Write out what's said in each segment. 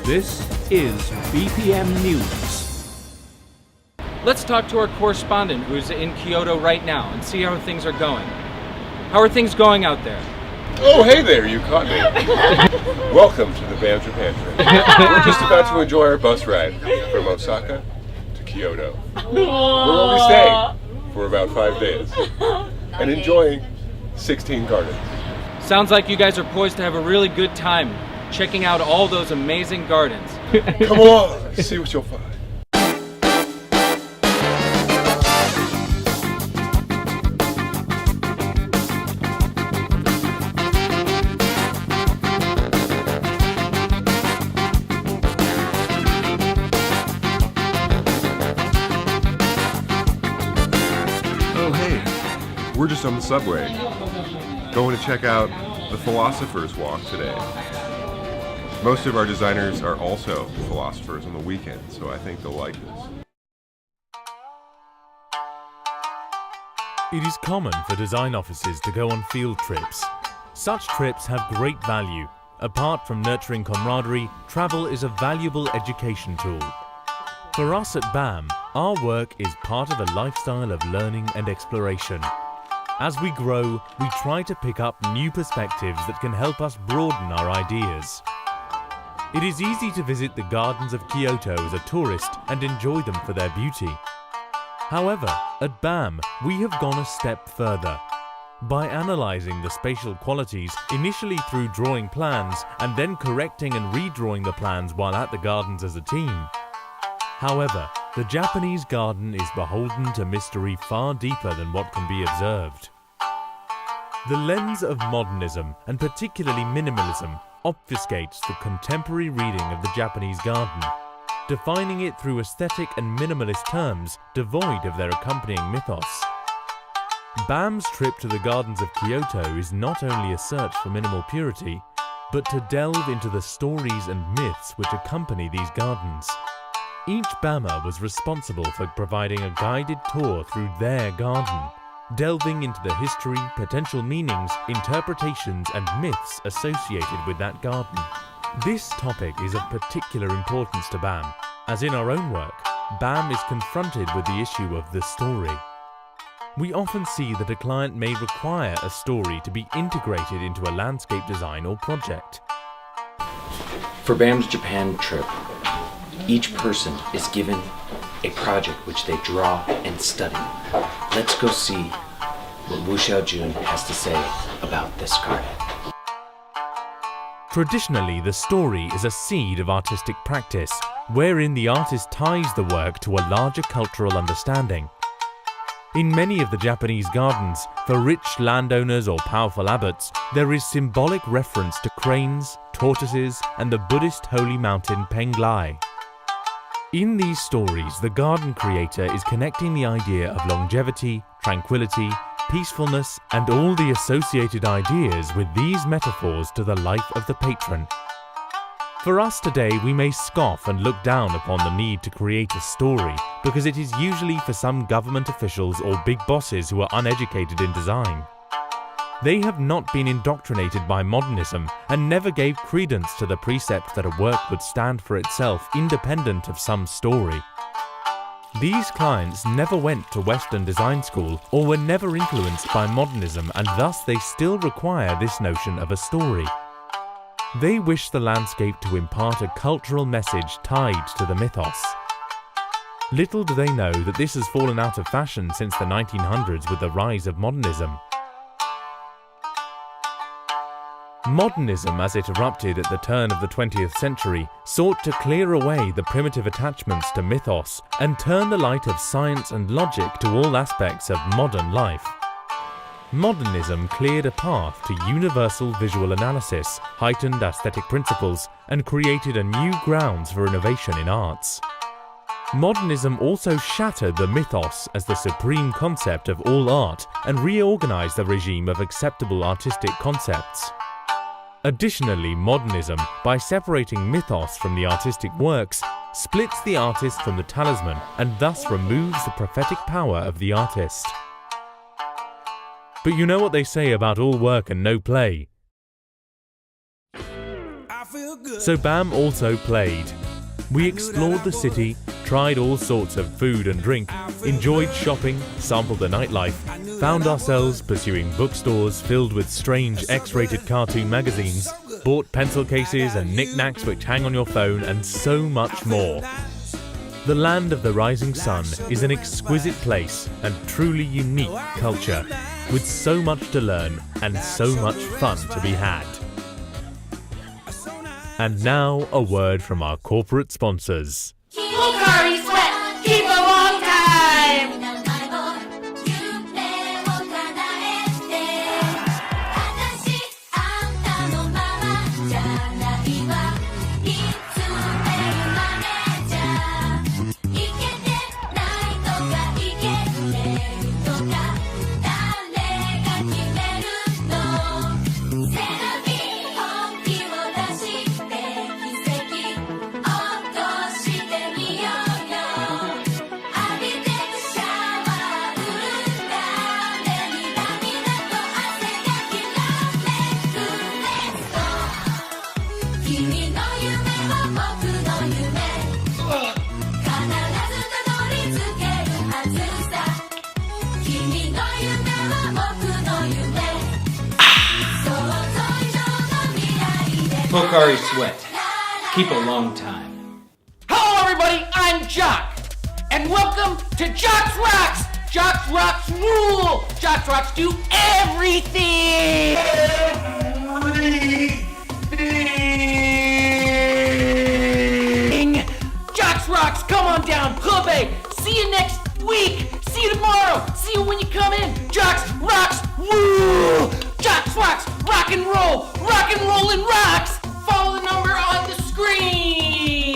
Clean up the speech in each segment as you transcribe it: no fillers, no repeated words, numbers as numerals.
This is BPM News. Let's talk to our correspondent who's in Kyoto right now and see how things are going. How are things going out there? Oh, hey there, you caught me. Welcome to the BAM Japan trip. We're just about to enjoy our bus ride from Osaka to Kyoto. We're only staying for about 5 days and enjoying 16 gardens. Sounds like you guys are poised to have a really good time checking out all those amazing gardens. Come along, see what you'll find. Oh hey, we're just on the subway, going to check out the Philosopher's Walk today. Most of our designers are also philosophers on the weekend, so I think they'll like this. It is common for design offices to go on field trips. Such trips have great value. Apart from nurturing camaraderie, travel is a valuable education tool. For us at BAM, our work is part of a lifestyle of learning and exploration. As we grow, we try to pick up new perspectives that can help us broaden our ideas. It is easy to visit the gardens of Kyoto as a tourist and enjoy them for their beauty. However, at BAM, we have gone a step further. By analysing the spatial qualities initially through drawing plans and then correcting and redrawing the plans while at the gardens as a team. However, the Japanese garden is beholden to mystery far deeper than what can be observed. The lens of modernism, and particularly minimalism, obfuscates the contemporary reading of the Japanese garden, defining it through aesthetic and minimalist terms devoid of their accompanying mythos. BAM's trip to the gardens of Kyoto is not only a search for minimal purity, but to delve into the stories and myths which accompany these gardens. Each BAMer was responsible for providing a guided tour through their garden, delving into the history, potential meanings, interpretations and myths associated with that garden. This topic is of particular importance to BAM, as in our own work, BAM is confronted with the issue of the story. We often see that a client may require a story to be integrated into a landscape design or project. For BAM's Japan trip, each person is given a project which they draw and study. Let's go see what Wu Xiaojun has to say about this garden. Traditionally, the story is a seed of artistic practice, wherein the artist ties the work to a larger cultural understanding. In many of the Japanese gardens, for rich landowners or powerful abbots, there is symbolic reference to cranes, tortoises, and the Buddhist holy mountain Penglai. In these stories, the garden creator is connecting the idea of longevity, tranquility, peacefulness, and all the associated ideas with these metaphors to the life of the patron. For us today, we may scoff and look down upon the need to create a story because it is usually for some government officials or big bosses who are uneducated in design. They have not been indoctrinated by modernism and never gave credence to the precept that a work would stand for itself independent of some story. These clients never went to Western design school or were never influenced by modernism, and thus they still require this notion of a story. They wish the landscape to impart a cultural message tied to the mythos. Little do they know that this has fallen out of fashion since the 1900s with the rise of modernism. Modernism, as it erupted at the turn of the 20th century, sought to clear away the primitive attachments to mythos and turn the light of science and logic to all aspects of modern life. Modernism cleared a path to universal visual analysis, heightened aesthetic principles, and created a new grounds for innovation in arts. Modernism also shattered the mythos as the supreme concept of all art and reorganized the regime of acceptable artistic concepts. Additionally, modernism, by separating mythos from the artistic works, splits the artist from the talisman and thus removes the prophetic power of the artist. But you know what they say about all work and no play? So BAM also played. We explored the city, tried all sorts of food and drink, enjoyed shopping, sampled the nightlife, found ourselves pursuing bookstores filled with strange X-rated cartoon magazines, bought pencil cases and knickknacks which hang on your phone, and so much more. The land of the rising sun is an exquisite place and truly unique culture, with so much to learn and so much fun to be had. And now a word from our corporate sponsors. Pocari Sweat, keep a long time! Pocari Sweat. Keep a long time. Hello everybody, I'm Jock, and welcome to Jock's Rocks! Jock's Rocks rule! Jock's Rocks do everything! Jock's Rocks, come on down, Hubei! See you next week! See you tomorrow! See you when you come in! Jock's Rocks rule! Jock's Rocks, rock and roll and rocks! Follow the number on the screen!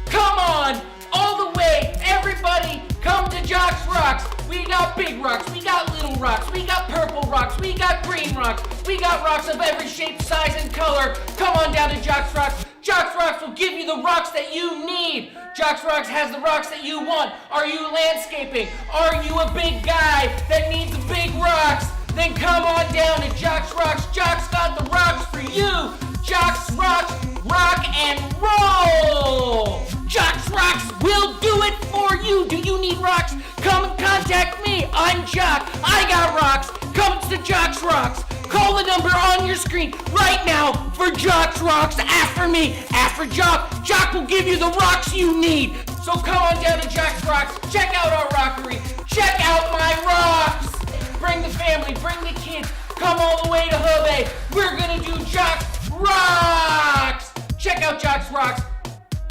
Come on! All the way! Everybody, come to Jock's Rocks! We got big rocks, we got little rocks, we got purple rocks, we got green rocks, we got rocks of every shape, size, and color. Come on down to Jock's Rocks. Jock's Rocks will give you the rocks that you need. Jock's Rocks has the rocks that you want. Are you landscaping? Are you a big guy that needs the big rocks? Then come on down to Jock's Rocks. Jock's got the rocks for you. Jock's Rocks, rock and roll. Jock's Rocks will do it for you. Do you need rocks? Come and contact me. I'm Jock. I got rocks. Come to Jock's Rocks. Call the number on your screen right now for Jock's Rocks. Ask for me. Ask for Jock. Jock will give you the rocks you need. So come on down to Jock's Rocks. Check out our rockery. Check out my rocks. Bring the family. Bring the kids. Come all the way to Hubei. We're gonna do Jock's Rocks. Check out Jock's Rocks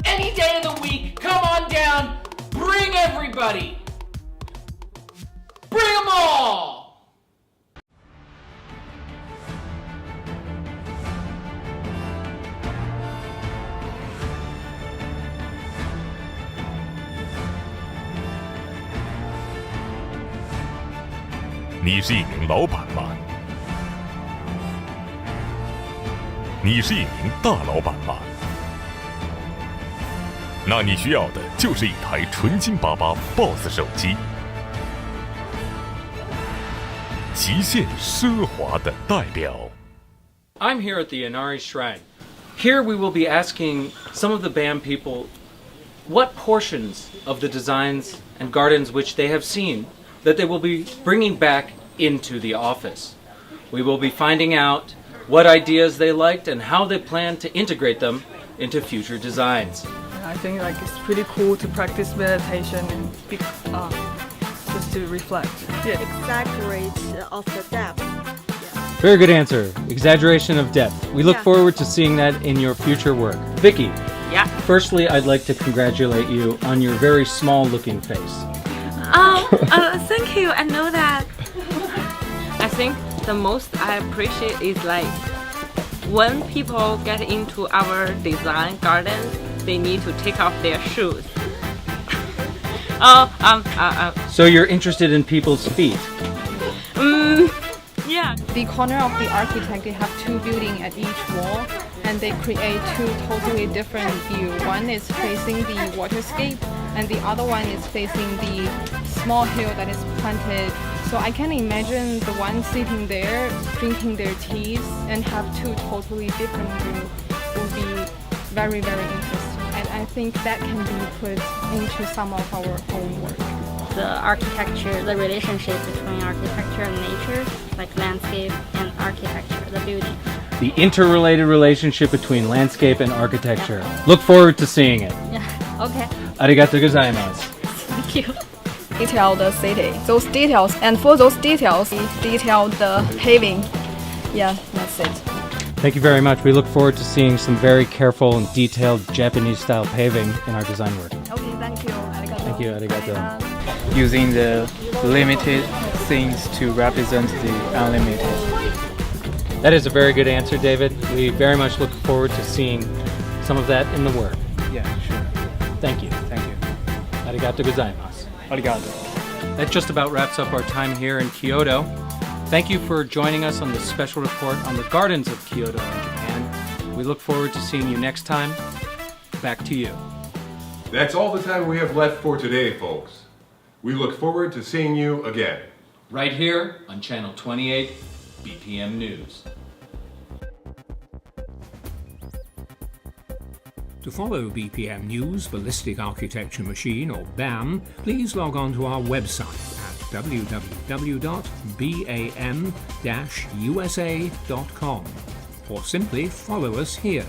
any day of the week. Come on down. Bring everybody. Bring them all. "你是一名老板吗？你是一名大老板吗？那你需要的就是一台纯金巴巴 BOSS 手机，极限奢华的代表。" I'm here at the Inari Shrine. Here we will be asking some of the BAM people what portions of the designs and gardens which they have seen that they will be bringing back into the office. We will be finding out what ideas they liked and how they plan to integrate them into future designs. I think it's pretty cool to practice meditation and just to reflect. Yeah. Exaggerate of the depth. Very good answer. Exaggeration of depth. We look forward to seeing that in your future work. Vicky. Yeah. Firstly, I'd like to congratulate you on your very small looking face. Thank you. I know that. I think the most I appreciate is like when people get into our design garden, they need to take off their shoes. So you're interested in people's feet? Yeah. The corner of the architect, they have two buildings at each wall, and they create two totally different views. One is facing the waterscape, and the other one is facing the small hill that is planted. So I can imagine the one sitting there, drinking their teas, and have two totally different views. very, very interesting. And I think that can be put into some of our own work. The architecture, the relationship between architecture and nature, like landscape and architecture, the building. The interrelated relationship between landscape and architecture. Look forward to seeing it. Yeah, okay. Arigatou gozaimasu. Thank you. Detail the city, those details, and for those details, we detail the paving. Yeah, that's it. Thank you very much. We look forward to seeing some very careful and detailed Japanese-style paving in our design work. Okay, thank you. Arigato. Thank you, arigato. Using the limited things to represent the unlimited. That is a very good answer, David. We very much look forward to seeing some of that in the work. Yeah, sure. Thank you. Thank you. Arigatou gozaimasu. Arigato. That just about wraps up our time here in Kyoto. Thank you for joining us on this special report on the gardens of Kyoto in Japan. We look forward to seeing you next time. Back to you. That's all the time we have left for today, folks. We look forward to seeing you again. Right here on Channel 28, BPM News. To follow BPM News, Ballistic Architecture Machine, or BAM, please log on to our website at www.bam-usa.com, or simply follow us here.